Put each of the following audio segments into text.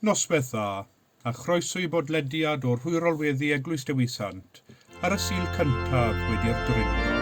Noswaith dda, a chroeso i bodlediad o'r hwyrolweddi Eglwys Dewisant ar y sil cyntaf wedi'r Drindod.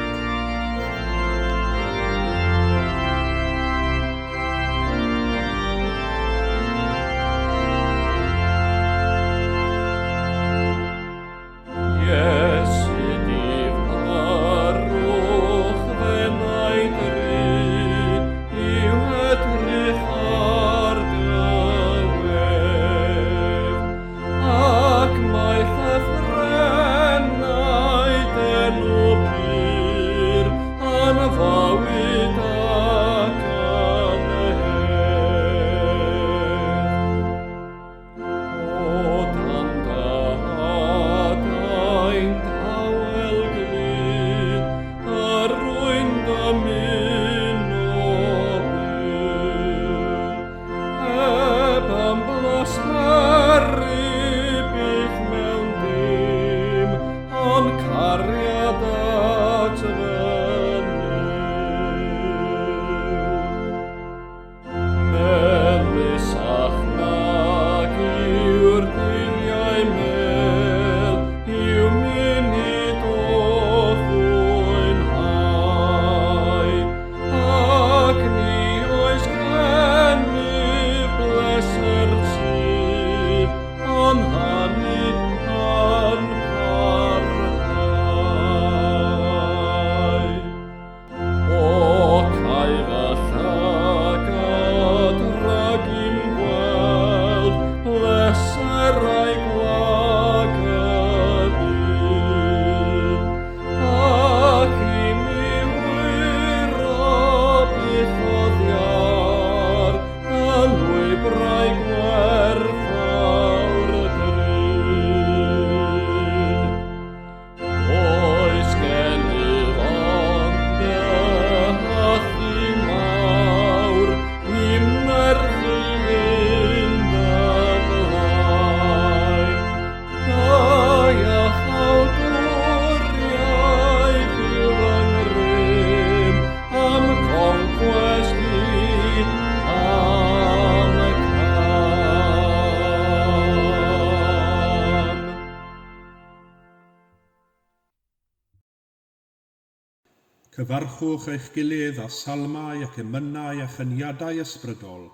Cyfarchwch eich gilydd â salmau ac emynau a chyniadau ysbrydol,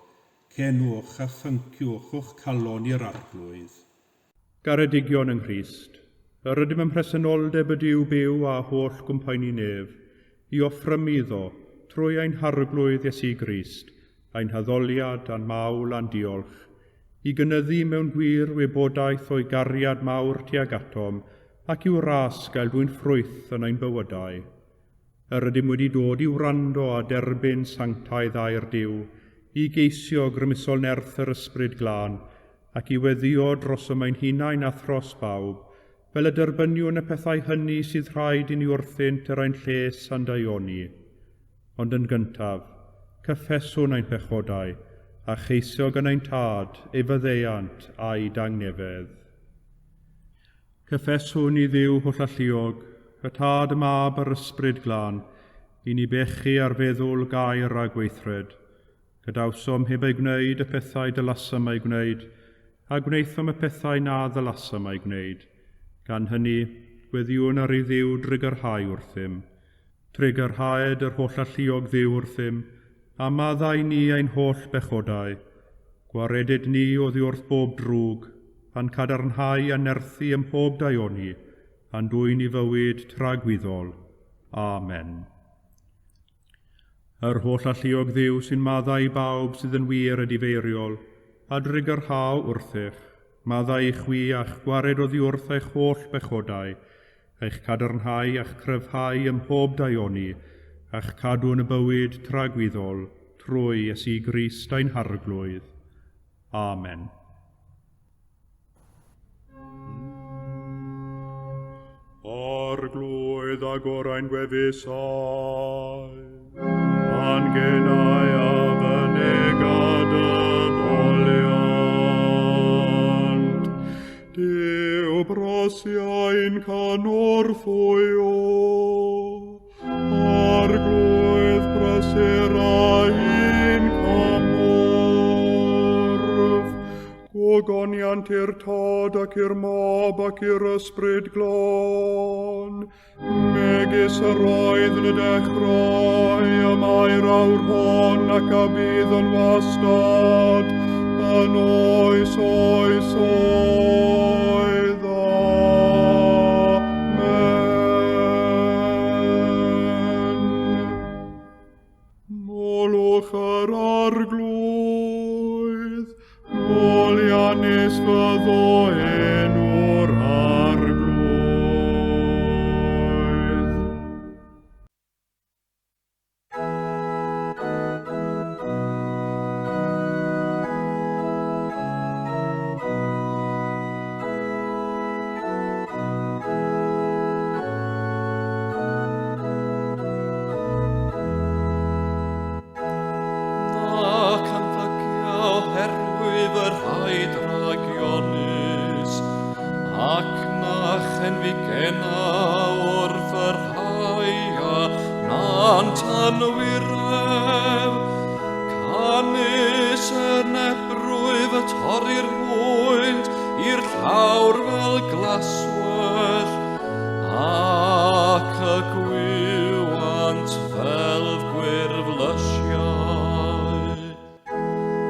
cenwch a phynciwch o'ch calon i'r arglwydd. Garedigion yng Nghrist, yr ydym yn presenoldeb y Duw byw a holl gwmpaini nef, i offrym iddo, trwy ein harglwydd Iesu Grist, ein haddoliad a'n mawl a'n diolch, i gynyddu mewn gwir wybodaeth o'i gariad mawr tuag atom, ac i'w ras gael dwi'n ffrwyth yn ein bywydau. Yr ydym wedi dod i'w wrando a derbyn sanctaidd a'r Duw, i geisio grymusol nerth yr ysbryd glân, ac i weddio dros ym ein hunain a thros bawb, fel y derbyniwn y pethau hynny sydd rhaid i ni wrthynt yr ein lles a'n daioni. Ond yn gyntaf, cyffeswn ein pechodau, a cheisio gan ein tad, ei fyddeiant a'i dangnefedd. Cyffeswn i Dduw holl alluog, y tad y mab yr ysbryd glân, i ni bechu ar feddwl gair a gweithred. Gadawsom heb ei gwneud y pethau dylasam ei gwneud, a gwneithom y pethau na ddylasam ei gwneud. Gan hynny, gweddiwn ar ei Dduw drigyrhau wrthym. Trigyrhaed yr holl alluog Dduw wrthym, a maddau ni ein holl bechodau. Gwaredid ni oddi wrth bob drwg, pan cadarnhau a nerthu ym mhob daioni, a'n dwy'n i fywyd tragwyddol. Amen. Yr holl alluog Dduw sy'n maddau i bawb sydd yn wir ydi feiriol, a drigyrhaw wrthych, maddau i chwi a'ch gwared oddi wrth eich holl bechodau, eich cadarnhau a'ch cryfhau ym mhob daioni, a'ch cadw yn y bywyd tragwyddol, trwy Iesu Grist ein harglwydd. Amen. Arglwydd a gorau'n gwefusau, a'n genau a fynegad y foliant. Dyw brosiau'n canorthwyo, arglwydd braserau'n camorf, goniant i'r tod ac i'r mob ac i'r ysbryd glon. Megis yr oedd yn y dechrau, y mae'r awr hon ac a bydd yn wastad, yn oes oes oedd. Molwch yr arglwydd, Molianus fyddo enw'r arglwydd.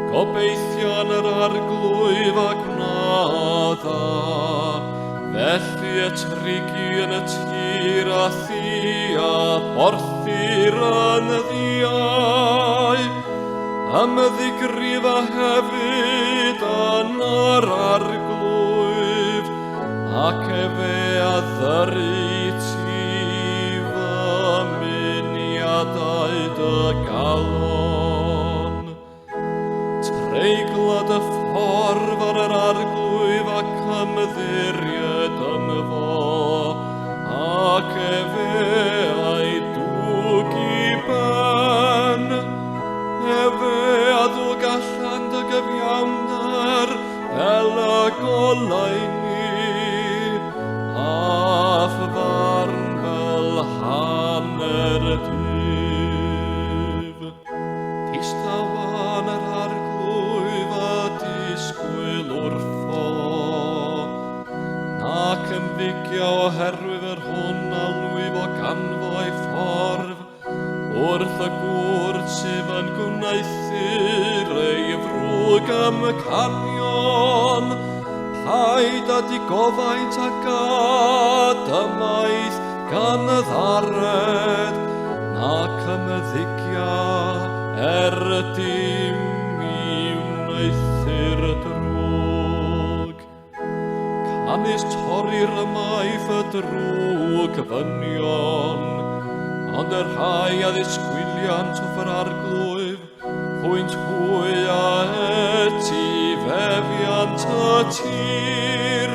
Gobeithion yr arglwydd ac nadda, felly y trigi yn y tir a thia, borthir yn y ddiau, ymddigrifa hefyd yn yr arglwydd, ac efe a ddyru ti fy myniadau dy galon. Treiglad y ffordd ar yr arglwydd ac ymddiried yn fo, ac efe a'i dwg i ben, efe a ddwg allan dy gyfiawnder fel y goleini, a ffarn fel hanner dyf. Tistawan yr arglwydd a disgwyl wrtho, nac ymddigio oherwydd yr hwn a lwyf o ganfoi ffordd, wrth y gwrdd sydd yn gwneithu'r ei frwg am y canion, paid a digofaint ac adymaeth gan y ddared, nac ymddigia dim i wneithu'r drwg. Canis torri'r ymaith y drwg ddynion, ond yr rhai a ddisgwyliant o fyr arglwydd, hwynt hwy a eti fefiant y tir.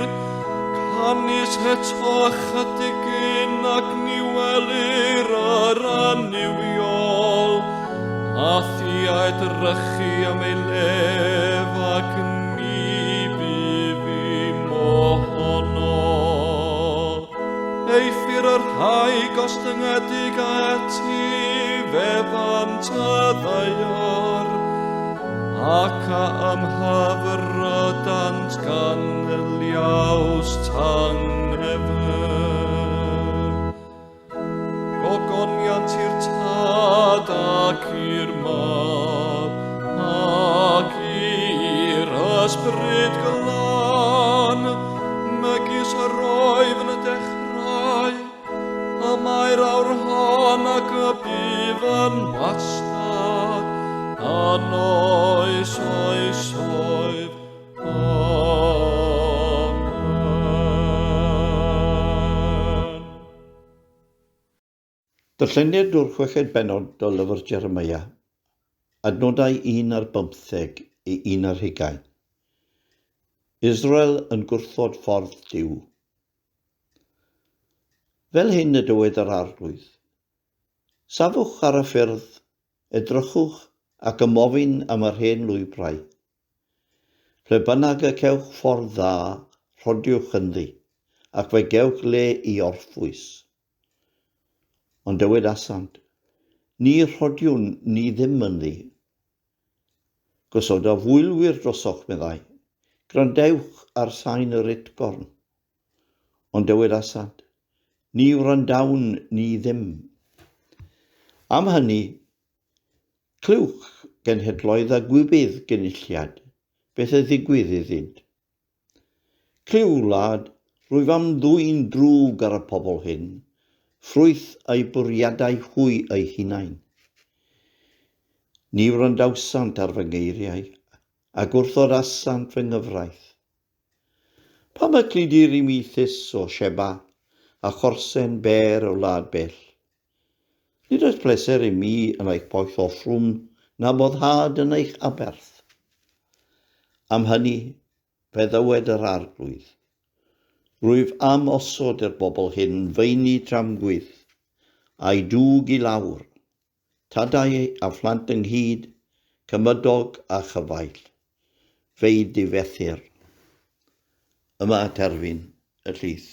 Canis eto ychydigyn ac niwelir yr aniwiol, a thia edrychu am ei lef ac mi bydd mohono. Eithir yr rhai gostyngedig a eti fefant y ddeiar, ac a ymhyfrydant gan y liaws tangnefy. Gogoniant i'r tad ac i'r mab, ac i'r ysbryd glan, megis yr oedd yn y dechrau, a mae'r awr hon ac y bydd yn wastad, yn oes oes oedd. Darlleniad o'r 6 bennod o lyfr Jeremia, adnodau 1 ar 15 i 1 ar 20. Israel yn gwrthod ffordd Duw. Fel hyn y dywed yr arglwydd. Safwch ar y ffyrdd, edrychwch ac ymofyn am yr hen lwybrau. Ple bynnag y cewch ffordd dda, rhodiwch ynddi, ac fe gewch le i orffwys. Ond dywed asant, ni rhodiwn ni ddim ynddi. Gosoda fwylwyr drosoch meddai, Grandewch ar sain yr utgorn. Ond dywedasant, ni wrandawn ni ddim. Am hynny, clywch genhedloedd a gwybydd gynulliad, beth y ddigwydd iddynt. Clyw, wlad, rwyf am ddwy'n drwg ar y pobl hyn, ffrwyth ei bwriadau hwy ei hunain. Ni wrandawsant ar fy ngeiriau, a gwrthodasant fy nghyfraith. Pam y clidir I mi thys o Sheba, a chorsen ber o wlad bell. Nid oes pleser I mi yn eich poeth o ffrwm, na boddhad yn eich aberth. Am hynny, fe ddywed yr arglwydd. Rwyf am osod i'r bobl hyn feini tramgwydd, a'i dŵg I lawr, tadau a phlant ynghyd, cymydog a chyfail, fei difethyr. Yma terfyn y llys.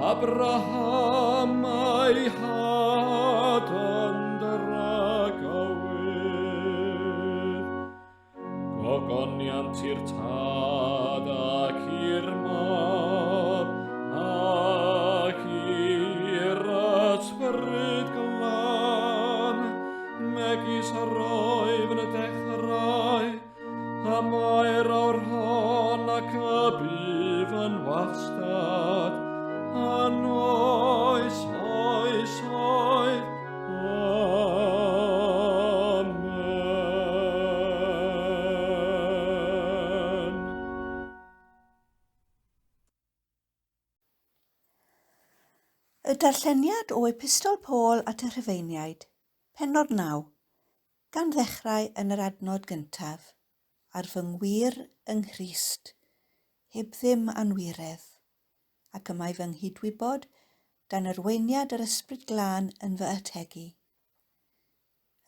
Abraham ei had yn dragowydd. Gogoniant i'r tad ac i'r mab, ac i'r ysbryd glan, megis roedd yn y dechrau, a mae'r awr hon ac y bydd yn wastad, an oes, oes, oes, amen. Y darlleniad o Epistol Paul at y Rhufeiniaid, pennod 9, gan ddechrau yn yr adnod gyntaf, ar fy ngwir yng Nghrist, heb ddim anwiredd, ac y mae fy nghydwybod dan arweiniad yr ysbryd glân yn fy ategu.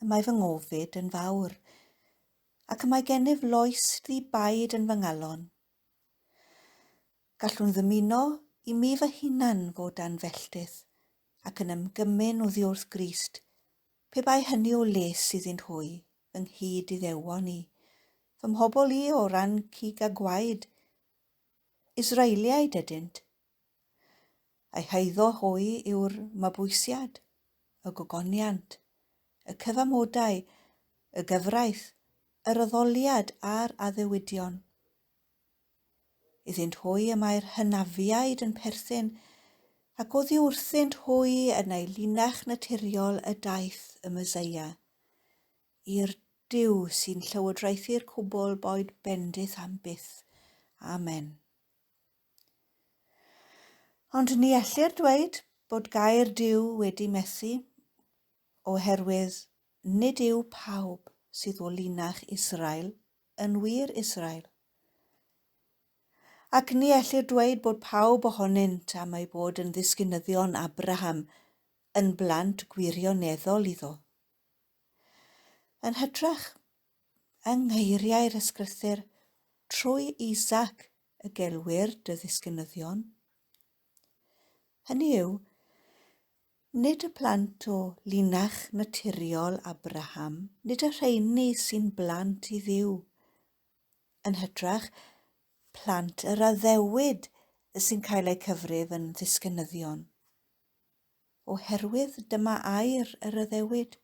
Y mae fy ngofid yn fawr, ac y mae gennyf loes ddi-baid yn fy ngalon. Gallwn ddymuno I mi fy hunan fod dan felltith, ac yn ymgymyn oddi wrth Grist, pe bai hynny o les iddynt hwy, fy nghyd Iddewon I, fy mhobol I o ran cig a gwaed, Israeliaid ydynt. A'i heiddo hwy yw'r mabwysiad, y gogoniant, y cyfamodau, y gyfraith, yr addoliad a'r addewidion. Iddynt hwy y mae'r hynafiaid yn perthyn, ac oddi wrthynt hwy yn ei linach naturiol y daeth y Meseia, i'r Duw sy'n llywodraethu'r cwbl boed bendith am byth. Amen. Ond ni ellir dweud bod gair Duw wedi methu, oherwydd nid yw pawb sydd o linach Israel yn wir Israel. Ac ni ellir dweud bod pawb ohonynt am ei bod yn ddisgynyddion Abraham yn blant gwirioneddol iddo. Yn hytrach, yng ngeiriau'r ysgrythur trwy Isaac y gelwir dy ddisgynyddion. Hynny yw, nid y plant o linach naturiol Abraham, nid y rheini sy'n blant i Dduw. Yn hytrach, plant yr addewid sy'n cael ei cyfrif yn ddisgynyddion. Oherwydd dyma air yr addewid.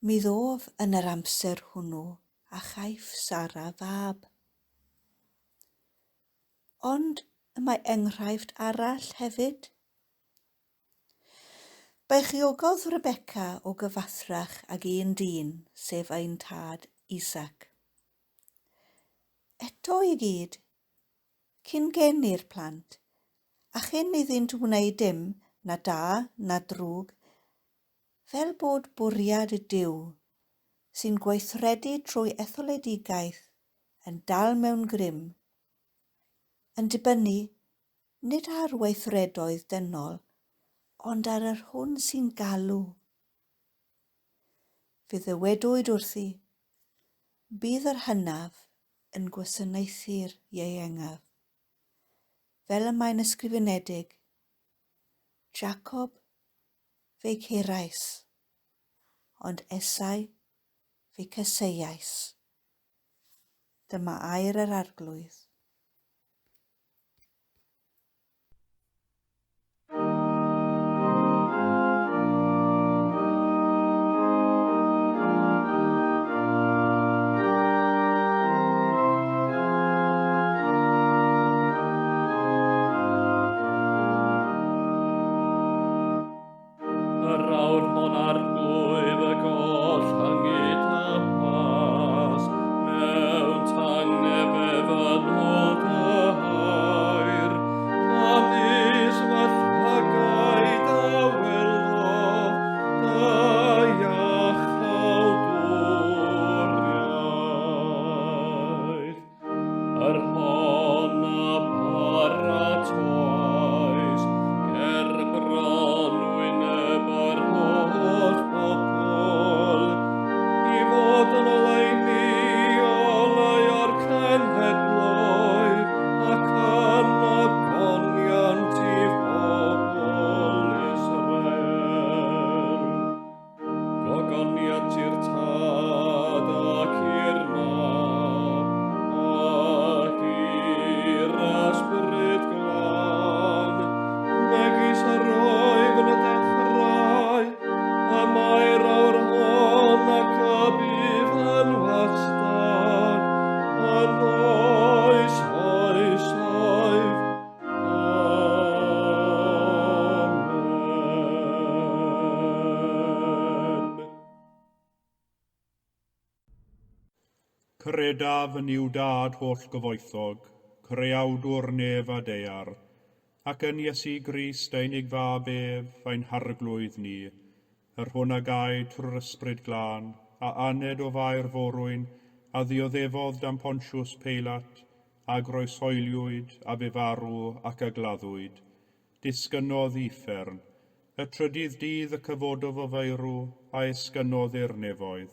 Mi ddof yn yr amser hwnnw a chaiff Sara fab. Ond y mae enghraifft arall hefyd. Beichiogodd Rebecca o gyfathrach ag un dyn, sef ein tad Isaac. Eto i gyd, cyn geni'r plant, a chyn iddynt wneud dim, na da, na drwg, fel bod bwriad y Duw, sy'n gweithredu trwy etholedigaeth yn dal mewn grym, yn dibynnu nid ar weithredoedd dynol, ond ar yr hwn sy'n galw. Fe ddywedwyd wrthi, bydd yr hynaf yn gwasanaethu'r ieuengaf, fel y mae'n ysgrifenedig, Jacob fe cerais, ond Esau fe cyseiais. Dyma air yr arglwydd. Yr awr hon arglwydd y goll hyngi tapas, mewn tangnefedd yn hod y hair, canis fathagau da welodd, da iachal dwriaeth. Yr hon a paratoes, ger bron wyneb yr holl bobl, i fod yn oleuni oleu o'r cenhedloedd, ac yn ogoniant i bobl Israel. Gogoniant i'r tad ac i'r mab, ac i'r ysbryd glân, megis yr oedd yn y dechrau, y mae'r awr hon ac y bydd yn wastad, yn oes oesoedd. Amen. Credaf yn i'w dad holl gyfoethog, creawdwr nef a dear, ac yn Iesu Grist einig fab ef, ein harglwydd ni, yr hwn a gai trwy'r ysbryd glân, a aned o fair forwyn, a ddioddefodd dan Pontiws Peilat, a groesoeliwyd, a fe farw ac a gladdwyd. Disgynnodd uffern, y trydydd dydd y cyfododd o feirw, a esgynnodd i'r nefoedd,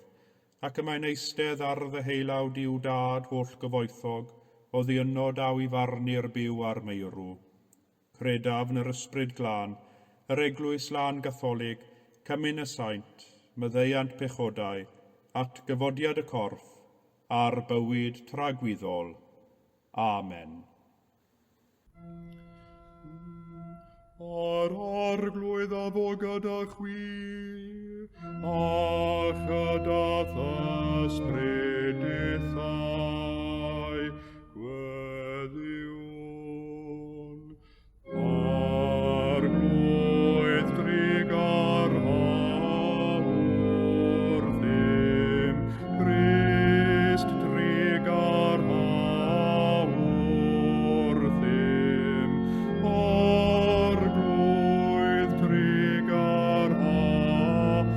ac y mae'n eistedd ar ddeheilawd i'w dad holl gyfoethog, o ddiynod daw i farnu'r byw ar meirw. Credaf yn yr ysbryd glân, yr eglwys lân gatholig, cymyn y saint, myddeiant pechodau, at gyfodiad y corff, a'r bywyd tragwyddol. Amen. Ar arglwydd a fo gyda chwi, a chydath ysbrydithau gweddiwn. Arglwydd drigar hawr ddim, Christ drigar hawr ddim, arglwydd drigar hawr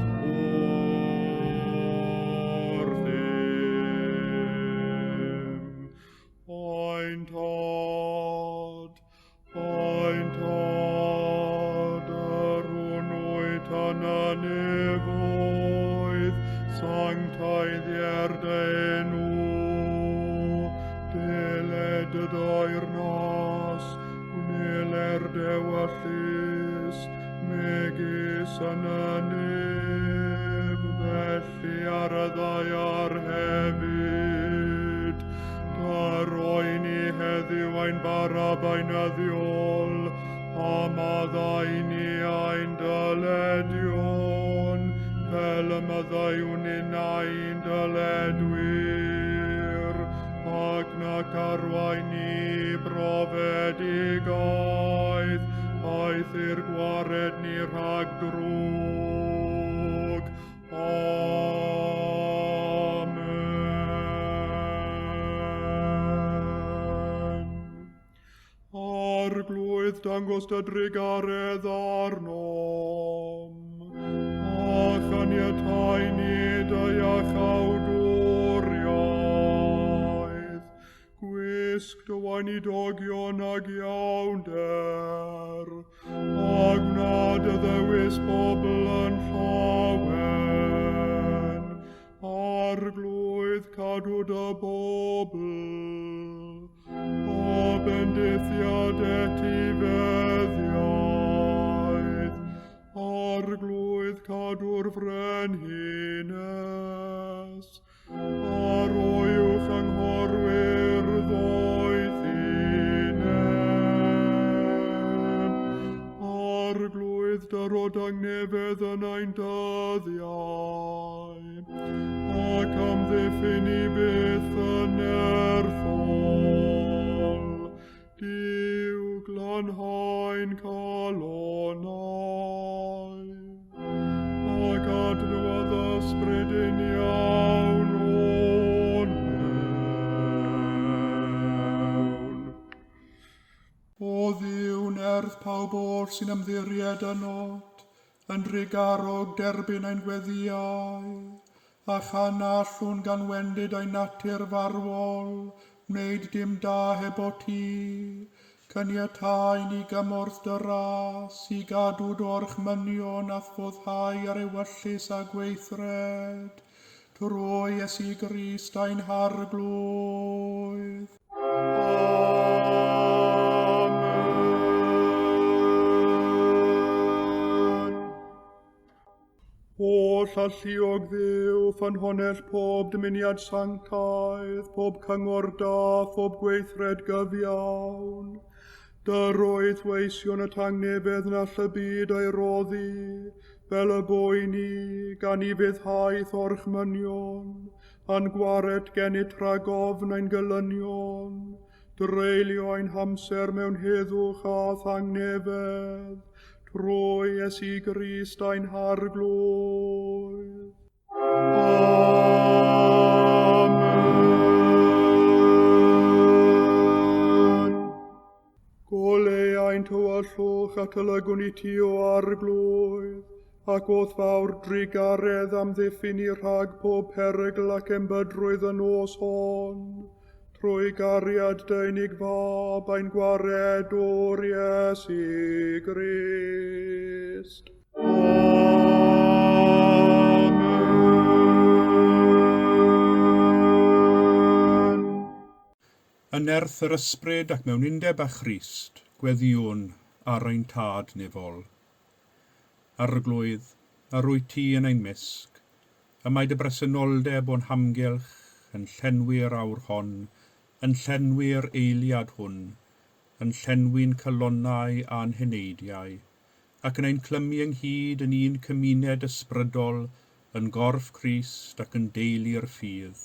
ddim. Ein tad, yr hwnnwyd yna nefoedd, sanctaidd i'r enw, deled y dair nas, gwneler dewyllus, megis yna nef, felly ar y ddaiar hefyd. Dar oen i heddiw ein barab ein addiol, a maddau ni ein dyledion, fel y maddaiwn in ein dyledwyr, ac nac arwain ni brofedigaeth, aeth i'r gwared ni rhag drwg. Amen. Arglwydd dangos dy drigaredd arnom, a chaniatau ni dy iachawdwriaeth, gwisg dy wain i dogion ag iawnder, a gnad y ddewis bobl yn llawen, arglwydd cadw dy bobl, o bendithiad etifeddiaeth, arglwydd cadw'r frenhines, ar oiwch anghorwyr ddoethinem, arglwydd dyrod angnefedd yn ein dyddiau, ac amddiffyn i byth yn erthol, Duw glanhaen calonau, ac adnodd ysbryd yn iawn o'n mewn. O Dduw nerth pawb oll sy'n ymddiried ynot, yn drigarog derbyn ein gweddiau, a chanallwn gan wendid ein natur farwol, wneud dim da heb o ti, caniatau ni gymorth dy ras, i gadw dorchmynion a thfoddhau ar ewyllus a gweithred, trwy Iesu Grist ein harglwydd. Amen. O llalluog Dduw, ffynhonell pob dymuniad sanctaidd, pob cyngor da, pob gweithred gyfiawn. Dyrwydd weision y tangnefedd na all y byd ei roddi, fel y boi ni, gan i fyddhau thorchmynion, a'n gwared gennyt rhag ofn ein gylynion, dreulio ein hamser mewn heddwch a thangnefedd, trwy Iesu Grist ein harglwydd. Amen. Goleu ein tywyllwch a tylygwn i ti o arglwydd, ac oedd fawr drigaredd amddiffyn i rhag pob perygl ac embydrwydd yn os hon, trwy gariad deunig fab ein gwared o'r Iesu Grist. Amen. Yn erth yr ysbryd ac mewn undeb â Christ, gweddiwn ar ein tad nifol. Arglwydd, arwyt ti yn ein misg, y mae dy bresenoldeb o'n hamgylch yn llenwi'r awr hon, yn llenwi'r eiliad hwn, yn llenwi'n calonnau a'n heneidiau, ac yn ein clymu ynghyd yn un cymuned ysbrydol, yn gorff Crist ac yn deulu'r ffydd.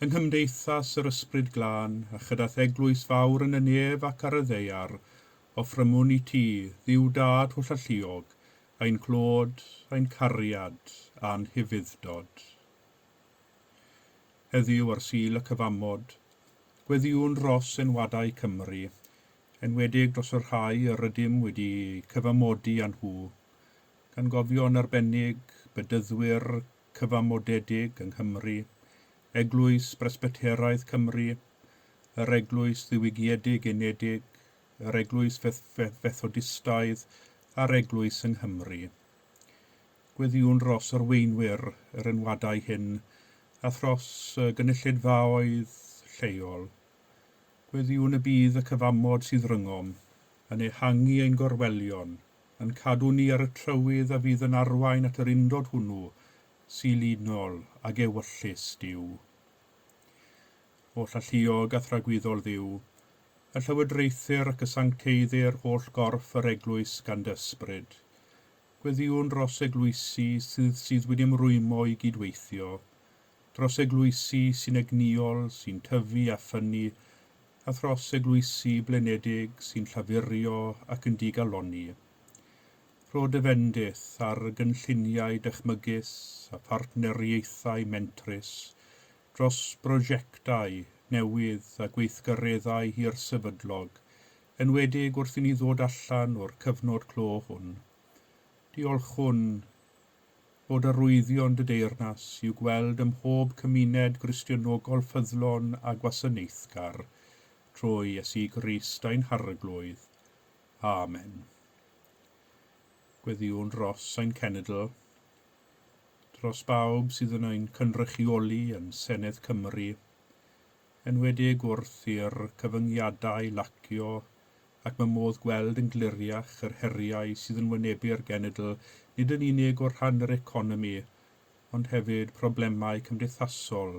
Yng nghymdeithas yr ysbryd glân, a chydaeth eglwys fawr yn y nef ac ar y ddeiar, offrymwn i ti, ddiw dad hwll alluog, ein clod, ein cariad a'n hyfuddod. Heddiw ar Sul y Cyfamod, gweddiwn dros enwadau Cymru, enwedig dros yr rhai yr ydym wedi cyfamodi â nhw, gan gofio yn arbennig bedyddwyr cyfamodedig yng Nghymru, Eglwys Presbyteraidd Cymru, yr Eglwys Ddiwygiedig Unedig, yr Eglwys Fethodistaidd a'r Eglwys yng Nghymru. Gweddiwn dros arweinwyr yr enwadau hyn a thros gynulleidfaoedd lleol. Gweddiwn y bydd y cyfamod sydd ryngom yn ehangu ein gorwelion, yn cadw ni ar y trywydd a fydd yn arwain at yr undod hwnnw, silunol ag ewyllus Duw. Oll alluog a thragwyddol Dduw, y llywodraethir ac y sancteiddir holl gorff yr eglwys gan dysbryd. Gweddiwn dros eglwysi sydd wedi ymrwymo i gydweithio, dros eglwysi sy'n egniol, sy'n tyfu a ffynnu, a thros eglwysi blenedig sy'n llafurio ac yn digaloni. Rho dyfendith ar gynlluniau dychmygus a partneriaethau mentrus, dros brosiectau newydd a gweithgareddau hirsefydlog, enwedig wrth i ni ddod allan o'r cyfnod clo hwn. Diolchwn bod arwyddion dy deyrnas i'w gweld ym mhob cymuned Gristionogol ffyddlon a gwasanaethgar, trwy Iesu Grist ein harglwydd. Amen. Gweddiwn dros ein cenedl, dros bawb sydd yn ein cynrychioli yn Senedd Cymru, enwedig wrth i'r cyfyngiadau lacio ac mae modd gweld yn gliriach yr heriau sydd yn wynebu'r genedl nid yn unig o'r rhan yr economi, ond hefyd problemau cymdeithasol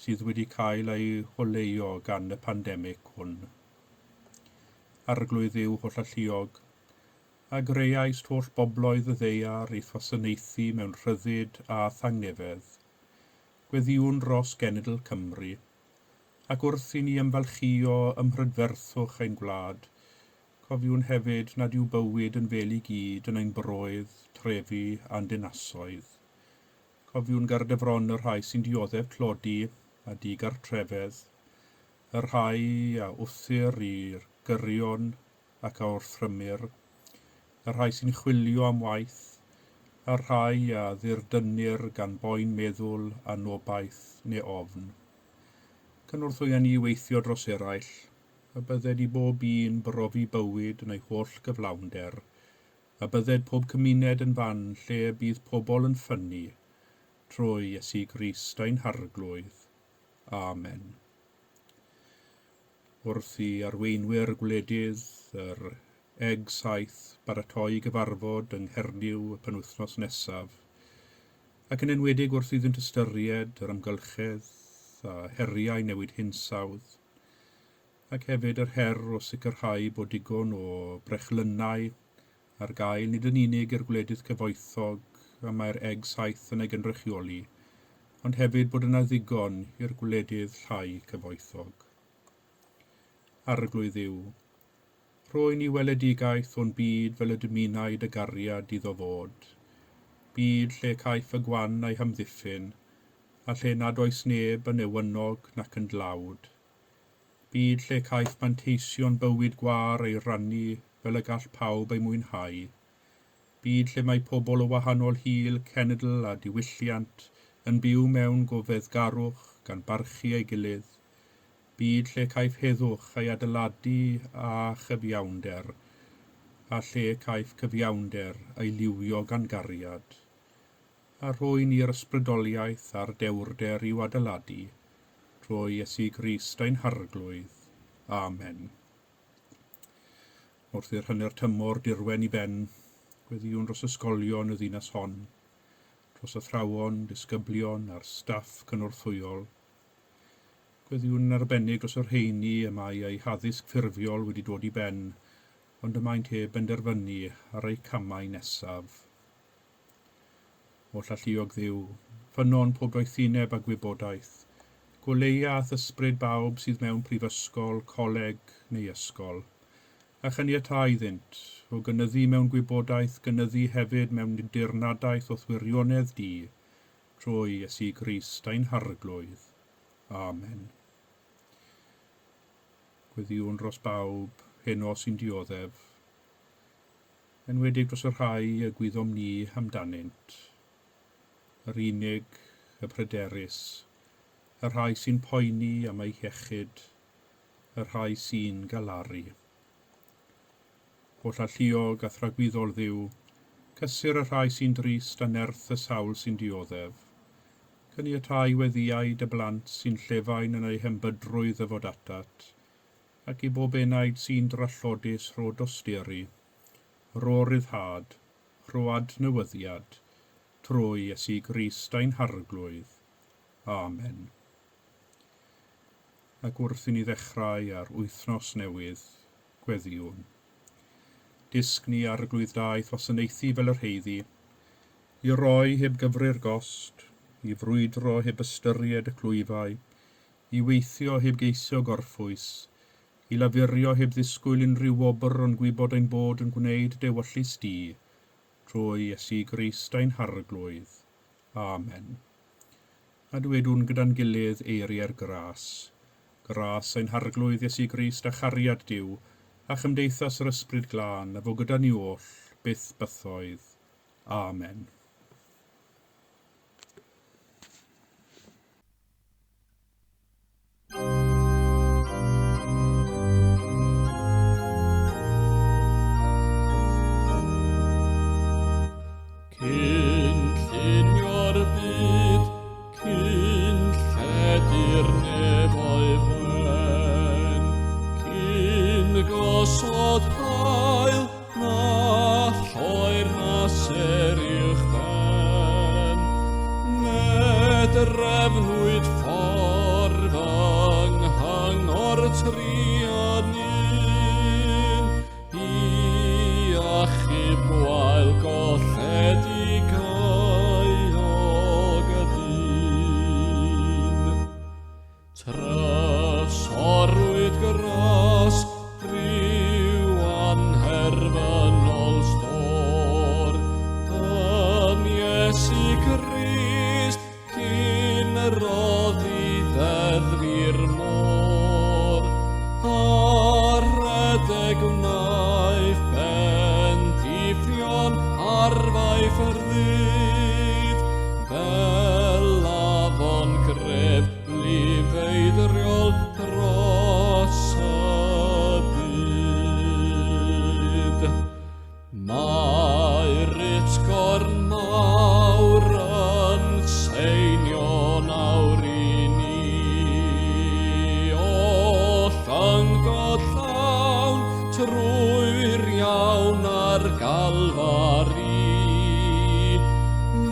sydd wedi cael ei holeio gan y pandemig hwn. Arglwydd Dduw holl alluog, a greais holl bobloedd y ddeiar i ffasanaethu mewn rhyddid a thangnefedd. Gweddiwn dros genedl Cymru, ac wrth i ni ymfalchio ymhrydferthwch ein gwlad, cofiwn hefyd nad yw bywyd yn fel I gyd yn ein broedd, trefi a'n dinasoedd. Cofiwn gardefron yr rhai sy'n dioddef clodi a digartrefedd, y rhai a wthyr i'r gyrion ac a wrthrymur, y rhai sy'n chwilio am waith, a rhai a ddirdynir gan boen meddwl a nobaith neu ofn. Cynorthwyon ni weithio dros eraill, a bydded I bob un brofi bywyd yn ei holl gyflawnder, a bydded pob cymuned yn fan lle bydd pobl yn ffynnu, trwy Iesu Grist ein harglwydd. Amen. Wrth I arweinwyr gwledydd yr eg saith baratoi gyfarfod yng Nghernyw y penwythnos nesaf, ac yn enwedig wrth iddynt ystyried yr amgylchedd a heriau newid hinsawdd, ac hefyd yr her o sicrhau bod digon o brechlynau ar gael nid yn unig i'r gwledydd cyfoethog a mae'r eg saith yn ei gynrychioli, ond hefyd bod yna ddigon i'r gwledydd llai cyfoethog. Arglwydd Dduw, rhoi ni weledigaeth o'n byd fel y dymunau dy gariad iddo fod, byd lle caiff y gwan a'i hamddiffyn, a lle nad oes neb yn ewynog nac yn dlawd, byd lle caiff manteision bywyd gwar ei rannu fel y gall pawb ei mwynhau, byd lle mae pobl o wahanol hil, cenedl a diwylliant yn byw mewn gofeddgarwch gan barchu ei gilydd, byd lle caiff heddwch ei adeiladu a chyfiawnder, a lle caiff cyfiawnder ei liwio gan gariad, a rhoi ni'r ysbrydoliaeth a'r dewrder i'w adeiladu, trwy Iesu Grist ein harglwydd. Amen. Wrth i'r hanner tymor dirwen I ben, gweddiwn dros ysgolion y ddinas hon, dros athrawon, disgyblion a'r staff cynorthwyol. Gweddiwn yn arbennig dros yr rheini y mae ei haddysg ffurfiol wedi dod i ben, ond y maent heb benderfynu ar ei camau nesaf. O llalluog Dduw, ffynnon pob doethineb a gwybodaeth, gwleiath ysbryd bawb sydd mewn prifysgol, coleg neu ysgol, a chyniatau iddynt o gynyddu mewn gwybodaeth, gynyddu hefyd mewn dirnadaeth o thwirionedd di, trwy Iesu Grist ein harglwydd. Amen. Gweddiwn dros bawb heno sy'n dioddef, enwedig dros y rhai y gwyddom ni amdanynt, yr unig, y pryderus, y rhai sy'n poeni am ei hiechyd, y rhai sy'n galaru. O llalluog a thragwyddol Dduw, cysur y rhai sy'n drist a nerth y sawl sy'n dioddef, cyniatau weddiau dy blant sy'n llefain yn ei hembydrwydd y fod atat, ac i bob enaid sy'n drallodus rho dosteri, rho ryddhad, rho adnewyddiad, trwy Iesu Grist ein harglwydd. Amen. Ac wrth i ni ddechrau ar wythnos newydd, gweddiwn. Disg ni arglwydd daeth wasanaethu fel yr heiddi, i roi heb gyfrir gost, i frwydro heb ystyried y clwyfau, i weithio heb geisio gorffwys, i lafurio heb ddisgwyl unrhyw wobr ond gwybod ein bod yn gwneud dewyllus di, trwy Iesu Grist ein harglwydd. Amen. A dwedwn gyda'n gilydd eiriau'r gras ein harglwydd Iesu Grist a chariad Duw, a chymdeithas yr ysbryd glân, a fo gyda ni oll, byth bythoedd. Amen. Drefnwyd ffordd yng nghanghor trianin, i achub gwael golledigau o gydyn. Trysorwyd gras rhyw anherfynol stor, yn Iesu Grist cyn roddi ddeddfu'r môr, a rhedeg wnaeth bendithion arfau ffyrddyd, fel afon gref blifeidriol dros y byd. Mae rytgor mawr yn seinio nawr i ni, o llyngod llawn trwy'r iawn ar galfari.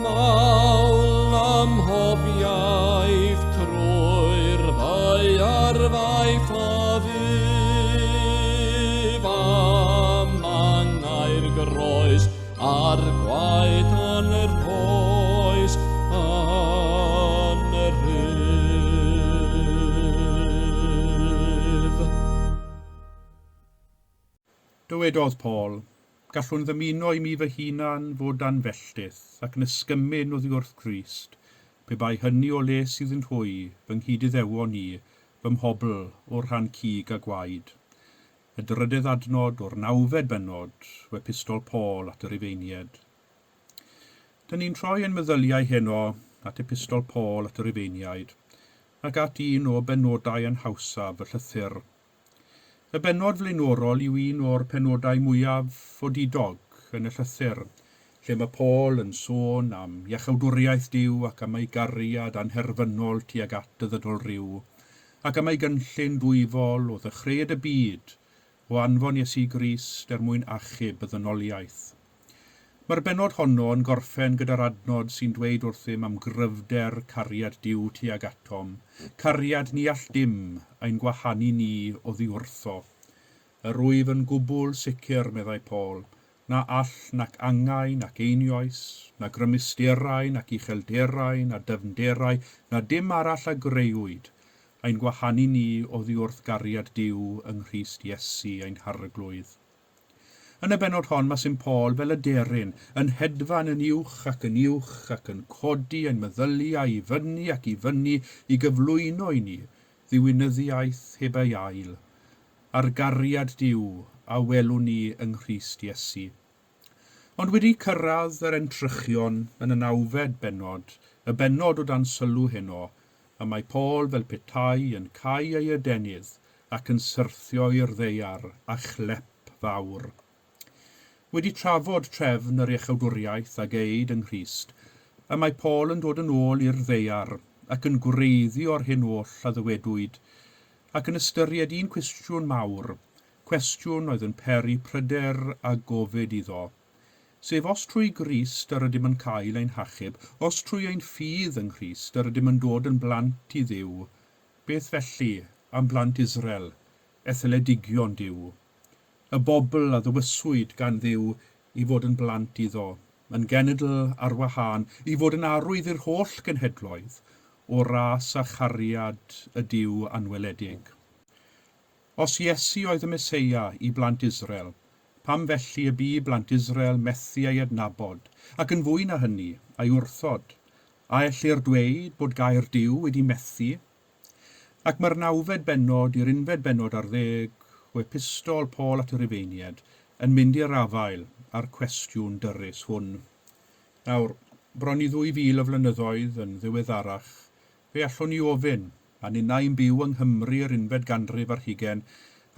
Mawl am hob iaith trwy'r fai ar faith a fyf, am angau'r groes ar gwaed yn yr oes yn yr hydd. Dywedodd Paul, gallwn ddymuno i mi fy hunan fod dan felltith ac yn ysgymyn oddi wrth Crist, pe bai hynny o le sydd yn hwy fy nghydiddewon ni, fy mhobl o'r rhan cig a gwaed. Y drydydd adnod o'r 9fed bennod o epistol Paul at yr Rifeiniaid. Dyn ni'n troi yn meddyliau heno at epistol Paul at yr Rifeiniaid, ac at un o benodau yn hawsaf y llythyr. Y benod flaenorol yw un o'r penodau mwyaf ffodidog yn y llythyr, lle mae Paul yn sôn am iachawdwriaeth Duw ac am ei gariad anherfynol tuag at y ddydolryw, ac am ei gynllun dwyfol o ddechreuad y byd o anfon Iesu Grist mwyn achub y ddynoliaeth. Mae'r bennod honno yn gorffen gyda'r adnod sy'n dweud wrthym am gryfder cariad Duw tuag atom, cariad ni all dim ein gwahanu ni oddi wrtho. Yr wyf yn gwbl sicr, meddai Paul, na all nac angau nac einioes, na grymusterau nac uchelderau na dyfnderau, na dim arall a greuwyd, ein gwahanu ni oddi wrth gariad Duw yng Nghrist Iesu ein harglwydd. Yn y bennod hon mae St Paul fel y deryn yn hedfan yn uwch ac yn codi ein meddylu a i fyny i gyflwyno i ni ddiwinyddiaeth heb ei ail, ar gariad Duw a welwn ni yng Nghrist Iesu. Ond wedi cyrraedd yr entrychion yn y 9fed bennod, y bennod o dan sylw heno, a mae Paul fel petai yn cau ei adenydd ac yn syrthio i'r ddeiar a chlep fawr. Wedi trafod trefn yr iechawdwriaeth a geid yng Nghrist, y mae Paul yn dod yn ôl i'r ddeiar ac yn gwreiddio'r hyn oll a ddywedwyd, ac yn ystyried un cwestiwn mawr, cwestiwn oedd yn peri pryder a gofid iddo, sef os trwy Grist yr ydym yn cael ein hachub, os trwy ein ffydd yng Nghrist yr ydym yn dod yn blant i Dduw, beth felly am blant Israel, etheledigion Duw? Y bobl a ddywyswyd gan Dduw i fod yn blant iddo, yn genedl ar wahân, i fod yn arwydd i'r holl genhedloedd, o ras a chariad y Duw anweledig. Os Iesu oedd y Meseia i blant Israel, pam felly y bu blant Israel methu ei adnabod, ac yn fwy na hynny, ei wrthod, a ellir dweud bod gair Duw wedi methu? Ac mae'r 9fed bennod i'r 11fed bennod ar 10 o epistol Paul at y Rifeiniaid yn mynd i'r afael ar cwestiwn dyrys hwn. Nawr, bron i 2000 o flynyddoedd yn ddiweddarach, fe allwn ni ofyn, a ninnau'n byw yng Nghymru yr 11fed ganrif ar 20,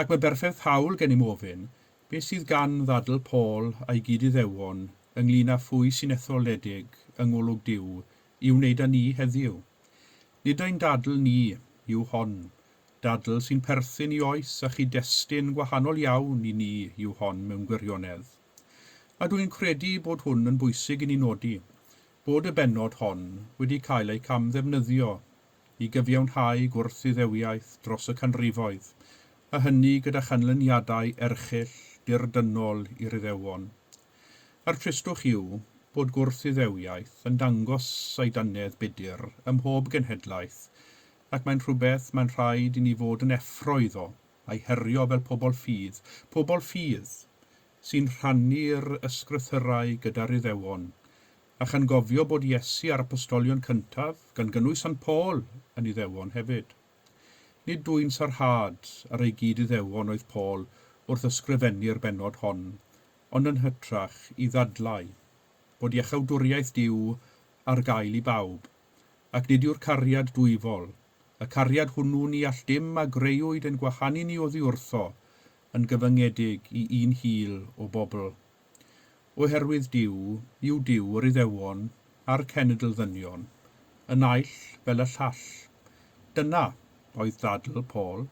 ac mae berffaith hawl gen i'm ofyn, beth sydd gan ddadl Paul a'i gyd-iddewon ynglŷn â phwy sy'n etholedig yng ngolwg Duw i wneud â ni heddiw. Nid ein dadl ni yw hon, dadl sy'n perthyn i oes a chyd-destun gwahanol iawn i ni yw hon mewn gwirionedd. A dwi'n credu bod hwn yn bwysig i ni nodi, bod y bennod hon wedi cael ei camddefnyddio i gyfiawnhau gwrthdiddewiaeth dros y canrifoedd, a hynny gyda chanlyniadau erchyll dirdynol i'r Iddewon. A'r tristwch yw bod gwrthdiddewiaeth yn dangos ei dannedd budur ym mhob genhedlaeth, ac mae'n rhywbeth mae'n rhaid i ni fod yn effro iddo, a'i herio fel pobl ffydd sy'n rhannu'r ysgrythyrau gyda'r Iddewon, a chan gofio bod Iesu a'r apostolion cyntaf gan gynnwys St Paul yn Iddewon hefyd. Nid dwy'n sarhad ar ei gyd-iddewon oedd Paul wrth ysgrifennu'r bennod hon, ond yn hytrach i ddadlau bod iechawdwriaeth Duw ar gael i bawb, ac nid yw'r cariad dwyfol, y cariad hwnnw ni all dim a greuwyd yn gwahanu ni oddi wrtho, yn gyfyngedig i un hil o bobl. Oherwydd Duw yw Duw yr Iddewon a'r cenedl ddynion, y naill fel y llall. Dyna oedd ddadl Paul,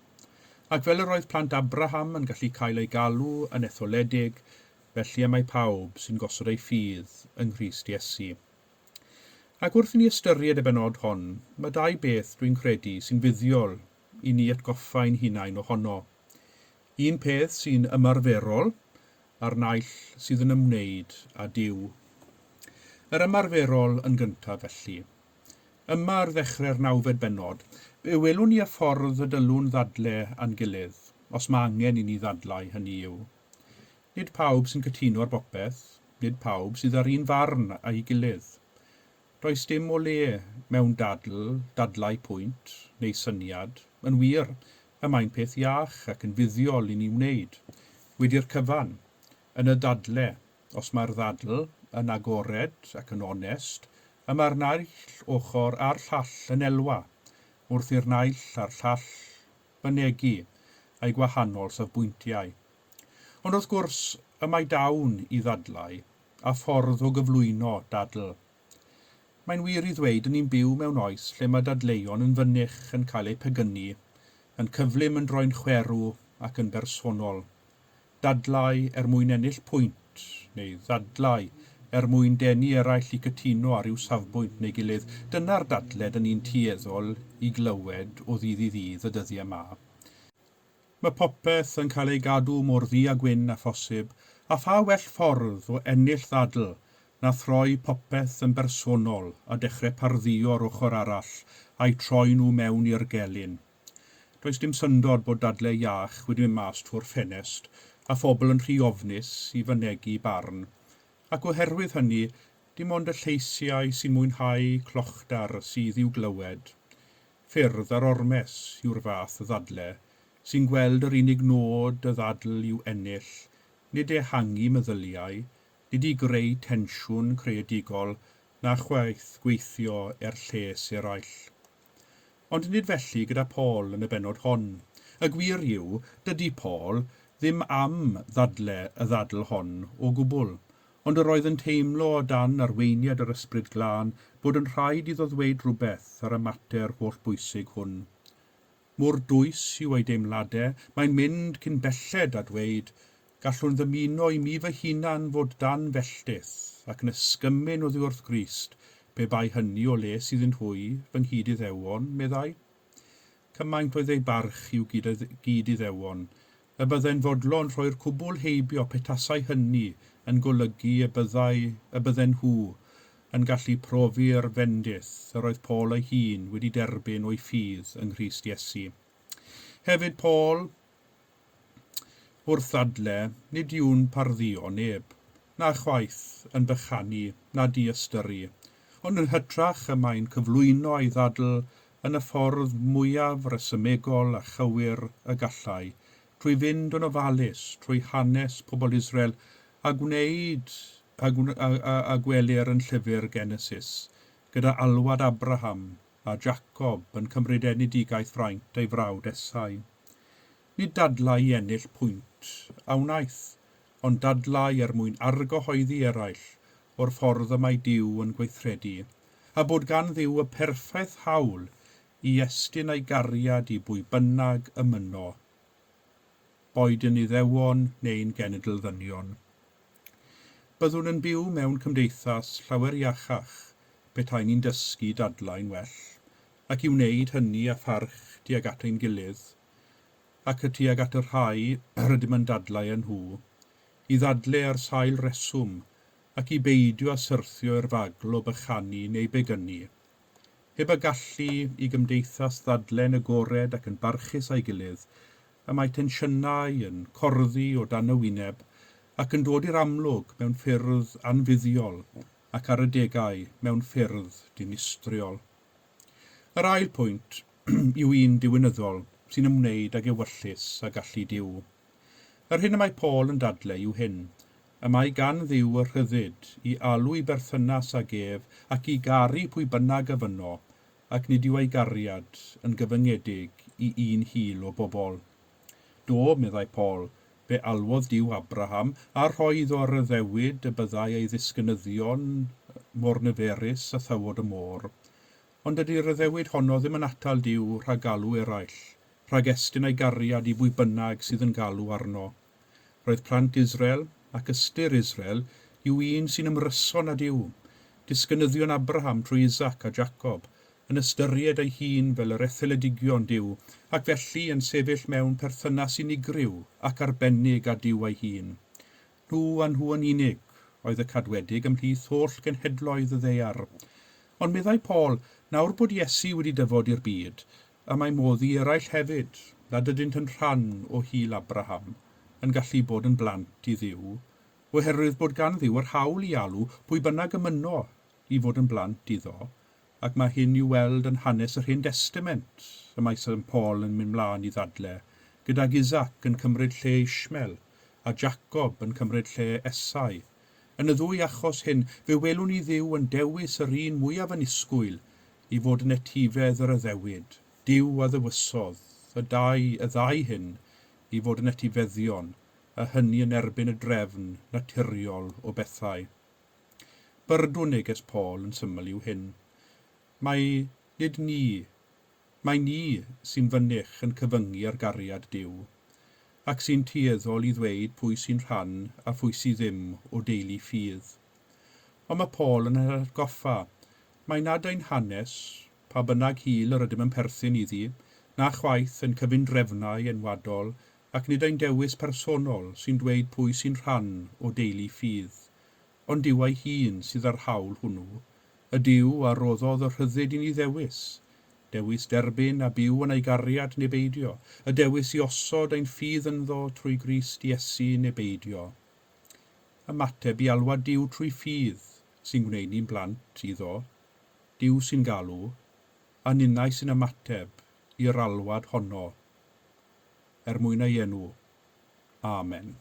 ac fel yr oedd plant Abraham yn gallu cael ei galw yn etholedig, felly y mae pawb sy'n gosod ei ffydd yng Nghrist Iesu. Ac wrth i ni ystyried y bennod hon, mae 2 beth dwi'n credu sy'n fuddiol i ni atgoffau'n hunain ohono. Un peth sy'n ymarferol, a'r naill sydd yn ymwneud â Duw. Yr ymarferol yn gyntaf felly. Yma ar ddechrau'r 9fed bennod, fe welwn ni y ffordd y dylwn ddadle a'n gilydd, os mae angen i ni ddadlau hynny yw. Nid pawb sy'n cytuno ar bopeth, nid pawb sydd ar un farn a'i gilydd. Does dim o le mewn dadlau pwynt neu syniad, yn wir, y mae'n peth iach ac yn fuddiol i ni wneud. Wedi'r cyfan, yn y dadle, os mae'r ddadl yn agored ac yn onest, y mae'r naill ochr a'r llall yn elwa, wrth i'r naill a'r llall fynegu a'i gwahanol safbwyntiau. Ond wrth gwrs, y mae dawn i ddadlau a ffordd o gyflwyno dadl. Mae'n wir i ddweud yn ni'n byw mewn oes lle mae dadleuon yn fynnych yn cael eu pegynu, yn cyflym yn droi'n chwerw ac yn bersonol. Dadlau mwyn ennill pwynt, neu ddadlau mwyn denu eraill i cytuno ar i'w safbwynt neu gilydd. Dyna'r dadle dyn ni'n tueddol i glywed o ddydd i ddydd y dyddiau yma. Mae popeth yn cael ei gadw mor ddu a gwyn a phosib, a pha well ffordd o ennill ddadl na throi popeth yn bersonol a dechrau parddio'r ochr arall a'i troi nhw mewn i'r gelyn. Does dim syndod bod dadlau iach wedi mynd mas trwy'r ffenest a phobl yn rhy ofnus i fynegu barn, ac oherwydd hynny dim ond y lleisiau sy'n mwynhau clochdar sydd i'w glywed. Ffyrdd ar ormes yw'r fath y ddadlau, sy'n gweld yr unig nod y ddadl i'w ennill, nid ehangu meddyliau, nid i greu tensiwn creadigol na chwaith gweithio lles eraill. Ond nid felly gyda Paul yn y bennod hon. Y gwir yw, dydy Paul ddim am ddadlau y ddadl hon o gwbl, ond yr oedd yn teimlo o dan arweiniad yr ysbryd glân bod yn rhaid iddo ddweud rhywbeth ar y mater holl bwysig hwn. Mor dwys yw ei deimladau, mae'n mynd cyn belled a dweud, gallwn ddymuno i mi fy hunan fod dan felltith ac yn ysgymyn oddi wrth Grist, pe bai hynny o le sydd yn hwy fy nghyd Iddewon, meddai. Cymaint oedd ei barch i'w gyd Iddewon, y bydde'n fodlon rhoi'r cwbl heibio petasau hynny yn golygu y bydden nhw yn gallu profi'r fendith yr oedd Paul ei hun wedi derbyn o'i ffydd yng Nghrist Iesu. Hefyd Paul, wrth ddadlau, nid yw'n parddio neb, na chwaith yn bychanu na diastyru, ond yn hytrach y mae'n cyflwyno ei ddadl yn y ffordd mwyaf resymegol a chywir y gallai, trwy fynd yn ofalus trwy hanes pobl Israel a gwneud a gwelir yn llyfr Genesis, gyda alwad Abraham a Jacob yn cymryd enedigaeth fraint ei frawd Esau. Nid dadlau i ennill pwynt a wnaeth, ond dadlau mwyn argyhoeddi eraill o'r ffordd y mae Duw yn gweithredu, a bod gan Dduw y perffaith hawl i estyn ei gariad i bwy bynnag ymyno, boed yn Iddewon neu'n genedl ddynion. Byddwn yn byw mewn cymdeithas llawer iachach petai ni'n dysgu dadlau'n well, ac i wneud hynny a pharch tuag at ein gilydd, ac y tuag at y rhai rydym yn dadlau yn nhw, i ddadlau ar sail reswm, ac i beidio a syrthio i'r fagl o bychanu neu begynnu. Heb y gallu i gymdeithas ddadlen agored ac yn barchus a'i gilydd, y mae tensiynau yn corddi o dan y wyneb ac yn dod i'r amlwg mewn ffyrdd anfuddiol ac ar y degau mewn ffyrdd dinistriol. Yr ail pwynt yw un diwynyddol sy'n ymwneud ag ewyllus a gallu Duw. Yr hyn y mae Paul yn dadlau yw hyn, y mae gan Dduw y rhyddid i alw i berthynas ag ef ac i garu pwy bynnag y fyno, ac nid yw ei gariad yn gyfyngedig i un hil o bobl. Do, meddai Paul, be alwodd Duw Abraham a rhoedd o'r iddewyd y byddai ei ddisgynyddion mor niferus a thywod y môr, ond ydy'r iddewyd honno ddim yn atal Duw rhag galw eraill, rhag estyn ei gariad i bwy bynnag sydd yn galw arno. Roedd plant Israel ac ystyr Israel yw un sy'n ymryson â Duw, disgynyddion Abraham trwy Isaac a Jacob, yn ystyried ei hun fel yr etholedigion Duw, ac felly yn sefyll mewn perthynas unigryw ac arbennig â Duw ei hun. Nhw a nhw yn unig oedd y cadwedig ymhlith holl genhedloedd y ddeiar. Ond meddai Paul, nawr bod Iesu wedi dyfod i'r byd, a mae modd i eraill hefyd, nad ydynt yn rhan o hil Abraham, yn gallu bod yn blant i Dduw, oherwydd bod gan Dduw yr hawl i alw pwy bynnag ymuno i fod yn blant iddo, ac mae hyn i'w weld yn hanes yr Hen Testament, y mae St Paul yn mynd mlaen i ddadlau, gydag Isaac yn cymryd lle Ishmael a Jacob yn cymryd lle Esau. Yn y ddwy achos hyn, fe welwn ni Dduw yn dewis yr un mwyaf yn isgwyl i fod yn etifedd yr iddewyd, Duw a ddywysodd, y ddau hyn i fod yn etifeddion, a hynny yn erbyn y drefn naturiol o bethau. Byrdwn neges Paul yn syml yw hyn. Mae ni sy'n fynnych yn cyfyngu ar gariad Duw, ac sy'n tueddol i ddweud pwy sy'n rhan a pwy sydd ddim o deulu ffydd. Ond mae Paul yn yr atgoffa. Mae nad ein hanes, pa bynnag hil yr ydym yn perthyn iddi, na chwaith yn cyfundrefnau enwadol ac nid ein dewis personol sy'n dweud pwy sy'n rhan o deulu ffydd. Ond dyw ei hun sydd ar hawl hwnnw, y Duw a roddodd y rhyddid i ni ddewis. Dewis derbyn a byw yn ei gariad neu beidio, y dewis i osod ein ffydd ynddo trwy Grist Iesu neu beidio. Ymateb i alwad Duw trwy ffydd sy'n gwneud ni'n blant iddo, Duw sy'n galw, a ninnau sy'n ymateb i'r alwad honno. Mwyn ei enw. Amen.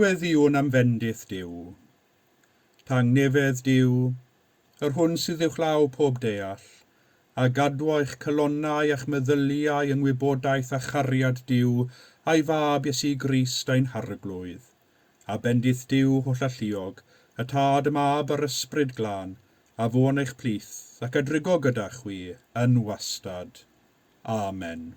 Gweddiwn am fendith Duw. Tangnefedd Duw, yr hwn sydd uwchlaw pob deall, a gadwo eich cylonnau a'ch meddyliau yng ngwybodaeth a chariad Duw a'i fab Iesu Grist ein harglwydd, a bendith Duw holl alluog, y tad y mab yr ysbryd glân, a fôn eich plith ac adrygo gyda chwi yn wastad. Amen.